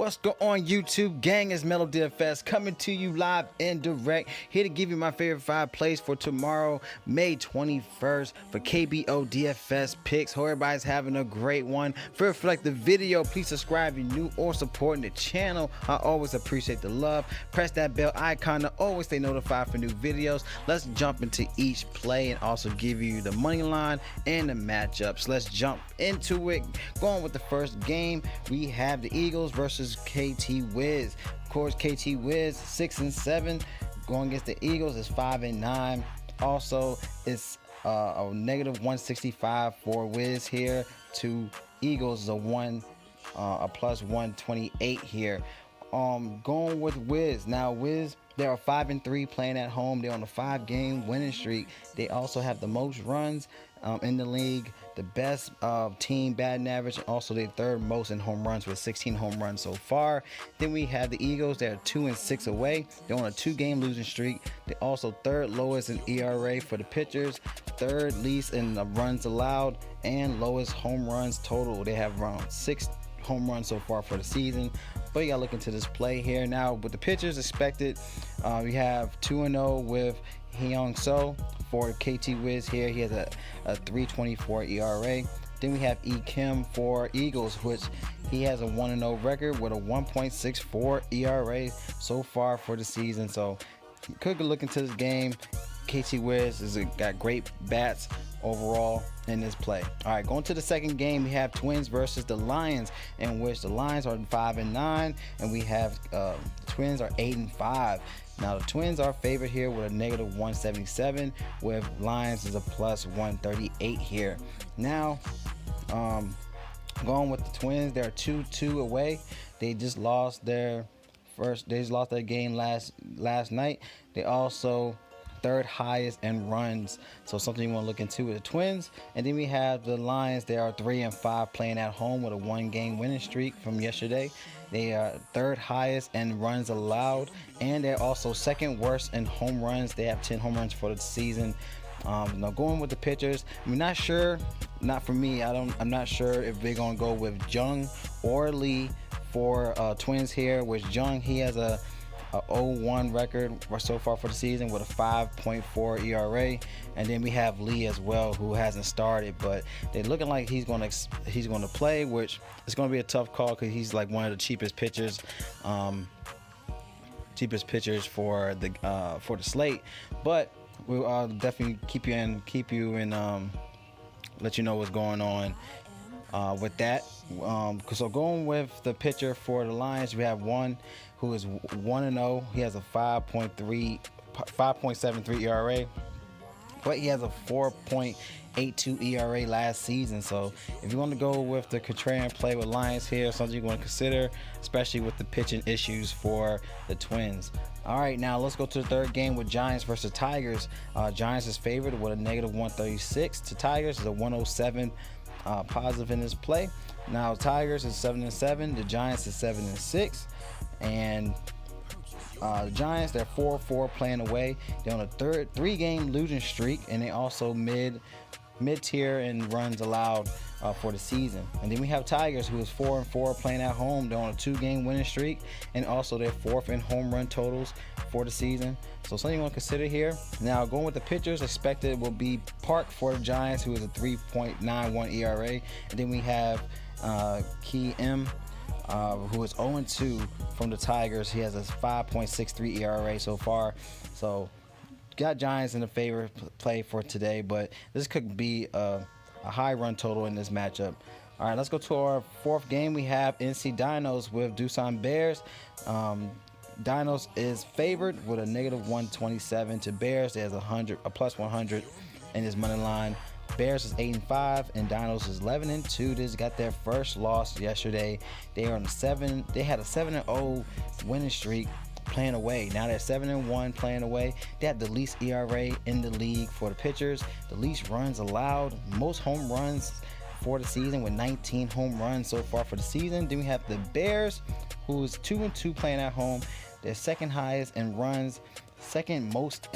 What's going on, YouTube gang? It's Mellow DFS coming to you live and direct, here to give you my favorite 5 plays for tomorrow, May 21st, for KBO DFS picks. Hope everybody's having a great one. If you like the video, please subscribe if you're new or supporting the channel. I always appreciate the love. Press that bell icon to always stay notified for new videos. Let's jump into each play and also give you the money line and the matchups. Let's jump into it. Going with the first game, we have the Eagles versus KT Wiz. Of course, KT Wiz 6-7, going against the Eagles is 5-9. Also, it's a negative 165 for Wiz here. To Eagles is a plus 128 here. Going with Wiz. Now Wiz, they are 5-3 playing at home. They're on a 5-game winning streak. They also have the most runs in the league, the best team batting average, and also the third most in home runs with 16 home runs so far. Then we have the Eagles. They're 2-6 away. They're on a 2-game losing streak. They're also third lowest in ERA for the pitchers, third least in runs allowed, and lowest home runs total. They have around 6 home runs so far for the season. But you gotta look into this play here. Now with the pitchers expected, we have 2-0 with Hyung So for KT Wiz here. He has a 3.24 ERA. Then we have E Kim for Eagles, which he has a 1-0 record with a 1.64 ERA so far for the season. So could look into this game. KT Wiz got great bats overall in this play. All right, going to the second game, we have Twins versus the Lions, in which the Lions are 5-9 and we have the Twins are 8-5. Now the Twins are favored here with a negative 177, with Lions is a plus 138 here. Now going with the Twins, they're 2-2 away. They just lost their game last night. They also third highest in runs, so something you want to look into with the Twins. And then we have the Lions. They are 3-5 playing at home with a 1-game winning streak from yesterday. They are third highest in runs allowed, and they're also second worst in home runs. They have 10 home runs for the season. Now going with the pitchers, I'm not sure. Not for me. I'm not sure if they're gonna go with Jung or Lee for Twins here. With Jung, he has a 0-1 record so far for the season with a 5.4 ERA, and then we have Lee as well, who hasn't started, but they're looking like he's going to play, which is going to be a tough call because he's like one of the cheapest pitchers for the slate. But we'll definitely keep you in let you know what's going on with that. So going with the pitcher for the Lions, we have one who is 1-0. He has a 5.73 ERA, but he has a 4.82 ERA last season. So if you want to go with the contrarian play with Lions here, something you want to consider, especially with the pitching issues for the Twins. All right, now let's go to the third game with Giants versus Tigers. Giants is favored with a negative 136 to Tigers is a 107 positive in this play. Now Tigers is 7-7, the Giants is 7-6, and the Giants, they're 4-4 playing away. They're on a 3-game losing streak, and they also mid-tier in runs allowed for the season. And then we have Tigers, who is 4-4 playing at home. They're on a 2-game winning streak, and also they're 4th in home run totals for the season. So something you want to consider here. Now going with the pitchers, expected will be Park for the Giants, who is a 3.91 ERA, and then we have Key M, who is 0-2 from the Tigers. He has a 5.63 ERA so far. So got Giants in the favor play for today, but this could be a high run total in this matchup. All right, let's go to our fourth game. We have NC Dinos with Doosan Bears. Dinos is favored with a negative 127 to Bears. There's a plus 100 in his money line. Bears is 8-5 and Dinos is 11-2. This got their first loss yesterday. They are on They had a 7-0 winning streak playing away. Now they're 7-1 playing away. They have the least ERA in the league for the pitchers, the least runs allowed, most home runs for the season with 19 home runs so far for the season. Then we have the Bears, who is 2-2 playing at home. They're second highest in runs, second most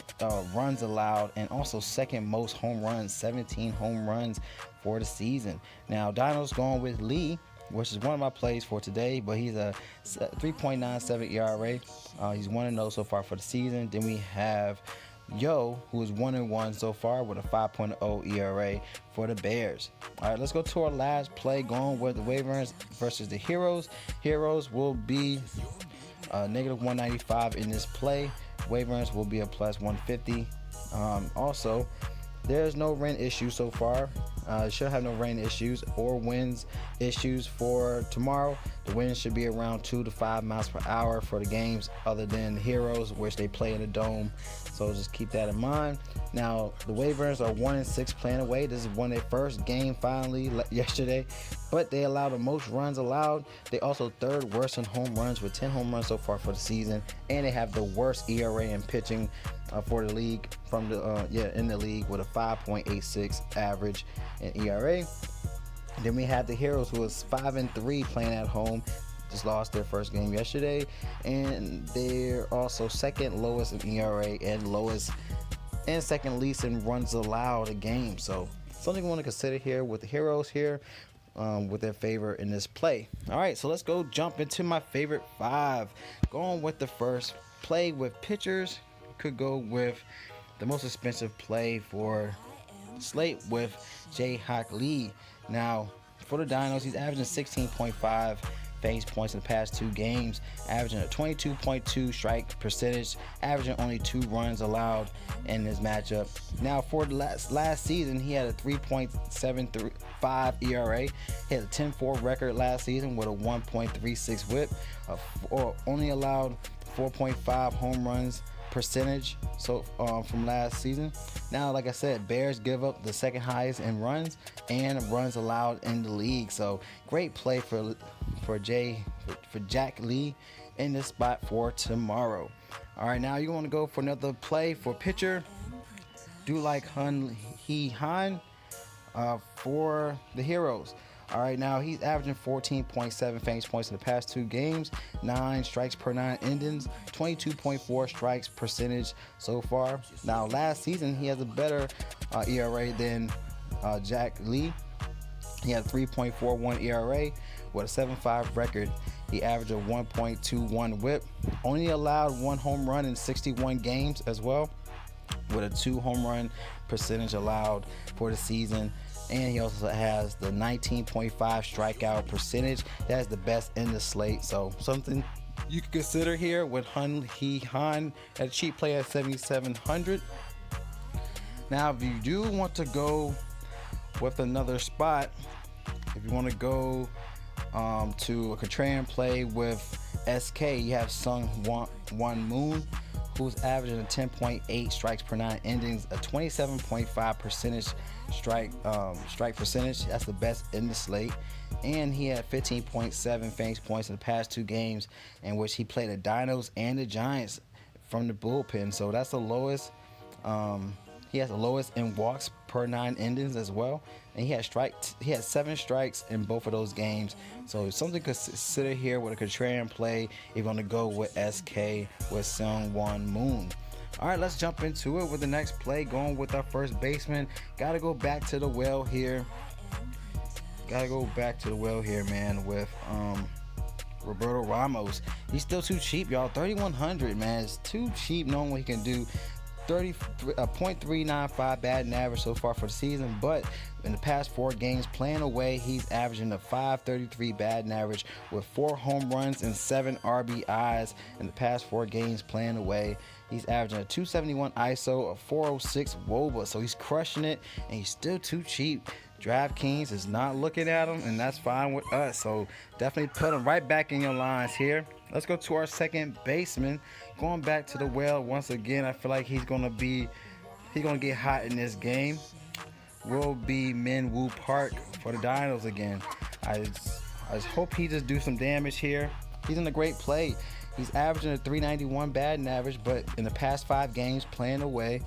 runs allowed, and also second most home runs, 17 home runs for the season. Now Dinos going with Lee which is one of my plays for today, but he's a 3.97 ERA. He's 1-0 so far for the season. Then we have Yo, who is 1-1 so far with a 5.0 ERA for the Bears. All right, let's go to our last play, going with the Wyverns versus the Heroes. Heroes will be negative 195 in this play. Wyverns will be a plus 150. Also, there's no rain issue so far. Should have no rain issues or winds issues for tomorrow. The wind should be around 2 to 5 miles per hour for the games, other than the Heroes, which they play in a dome. So just keep that in mind. Now, the Wyverns are 1-6 playing away. This is one of their first game finally yesterday, but they allow the most runs allowed. They also third worst in home runs with 10 home runs so far for the season, and they have the worst ERA in pitching for the league from the in the league with a 5.86 average in ERA. Then we have the Heroes, who is 5-3 playing at home. Just lost their first game yesterday, and they're also second lowest in ERA and second least in runs allowed a game. So something we want to consider here with the Heroes here, with their favor in this play. All right, so let's go jump into my favorite 5. Going with the first play with pitchers, could go with the most expensive play for slate with Jae-Hak Lee. Now, for the Dinos, he's averaging 16.5 fantasy points in the past 2 games, averaging a 22.2 strike percentage, averaging only 2 runs allowed in this matchup. Now, for the last season, he had a 3.75 ERA. He had a 10-4 record last season with a 1.36 whip, only allowed 4.5 home runs percentage from last season. Now, like I said, Bears give up the second highest in runs and runs allowed in the league. So great play for Jack Lee in this spot for tomorrow. All right, now you want to go for another play for pitcher. Do like Hun Hee Han for the Heroes. All right, now he's averaging 14.7 fantasy points in the past 2 games, 9 strikes per 9 innings, 22.4 strikes percentage so far. Now, last season, he has a better ERA than Jack Lee. He had a 3.41 ERA with a 7.5 record. He averaged a 1.21 whip, only allowed 1 home run in 61 games as well, with a 2 home run percentage allowed for the season. And he also has the 19.5 strikeout percentage. That's the best in the slate. So something you can consider here with Hun Hee Han at a cheap play at 7,700. Now, if you do want to go with another spot, if you want to go to a contrarian play with SK, you have Sung Won Moon, who's averaging a 10.8 strikes per 9 innings, a 27.5 percentage strike percentage. That's the best in the slate. And he had 15.7 fantasy points in the past 2 games, in which he played the Dinos and the Giants from the bullpen. So that's the lowest. He has the lowest in walks per 9 innings as well, and he had 7 strikes in both of those games. So something to consider here with a contrarian play if you're going to go with SK with Sung Won Moon. All right, let's jump into it with the next play, going with our first baseman. Gotta go back to the well here. Man, with Roberto Ramos. He's still too cheap, y'all. 3,100, man. It's too cheap knowing what he can do. 0.395 batting average so far for the season, but in the past 4 games playing away, he's averaging a 5.33 batting average with 4 home runs and 7 RBIs in the past 4 games playing away. He's averaging a 271 ISO, a 406 WOBA, so he's crushing it, and he's still too cheap. DraftKings is not looking at him, and that's fine with us. So definitely put him right back in your lines here. Let's go to our second baseman. Going back to the well once again. I feel like he's gonna get hot in this game. Will be Min Woo Park for the Dinos again. I just hope he just do some damage here. He's in a great play. He's averaging a 391 batting average, but in the past 5 games playing away,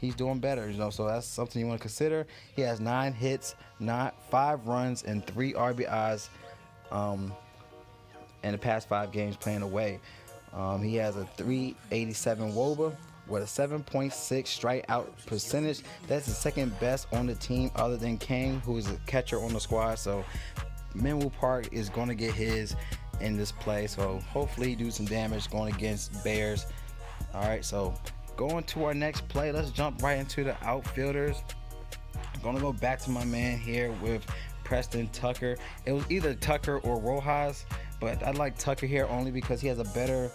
he's doing better, so that's something you want to consider. He has 9 hits, 5 runs, and 3 RBIs in the past 5 games playing away. He has a 387 WOBA with a 7.6 strikeout percentage. That's the second best on the team other than Kang, who is a catcher on the squad. So Menlo Park is going to get his in this play, so hopefully do some damage going against Bears. All right, so going to our next play, let's jump right into the outfielders. I'm gonna go back to my man here with Preston Tucker. It was either Tucker or Rojas, but I like Tucker here only because he has a better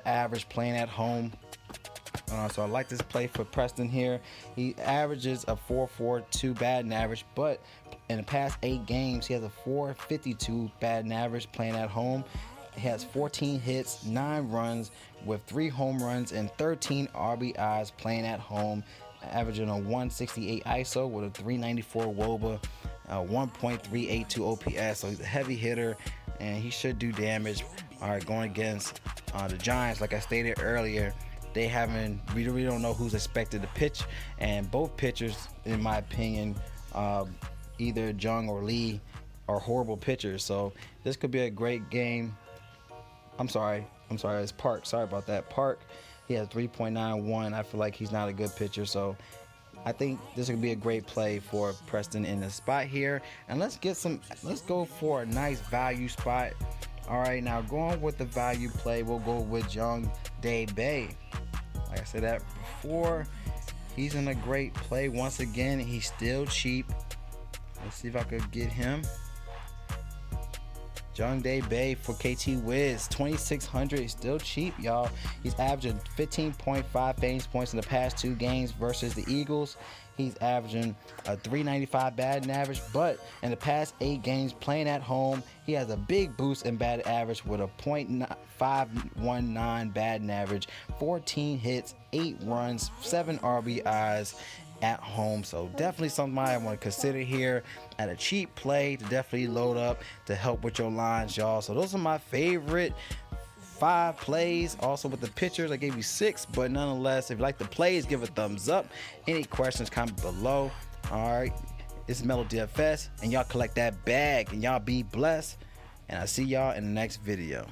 average playing at home. So I like this play for Preston here. He averages a 4.42 batting average, but in the past 8 games, he has a 4.52 batting average playing at home. He has 14 hits, 9 runs with 3 home runs and 13 RBIs playing at home, averaging a 168 ISO with a 394 WOBA, 1.382 OPS. So he's a heavy hitter and he should do damage. All right, going against the Giants, like I stated earlier, we really don't know who's expected to pitch, and both pitchers, in my opinion, either Jung or Lee, are horrible pitchers. So this could be a great game. I'm sorry, it's Park. Sorry about that. Park, he has 3.91. I feel like he's not a good pitcher, so I think this could be a great play for Preston in the spot here. And let's go for a nice value spot. All right, now going with the value play, we'll go with Young Day Bay. Like I said that before, he's in a great play once again. He's still cheap. Let's see if I could get him. Jung Day Bay for KT Wiz, 2,600, still cheap, y'all. He's averaging 15.5 fantasy points in the past 2 games versus the Eagles. He's averaging a 395 batting average, but in the past 8 games playing at home, he has a big boost in batting average with a .519 batting average, 14 hits, 8 runs, 7 RBIs at home. So definitely something I want to consider here at a cheap play to definitely load up to help with your lines, y'all. So those are my favorite 5 plays. Also with the pitchers, I gave you 6, but nonetheless, if you like the plays, give a thumbs up. Any questions, comment below. All right, this is Mellow DFS, and y'all collect that bag, and y'all be blessed, and I'll see y'all in the next video.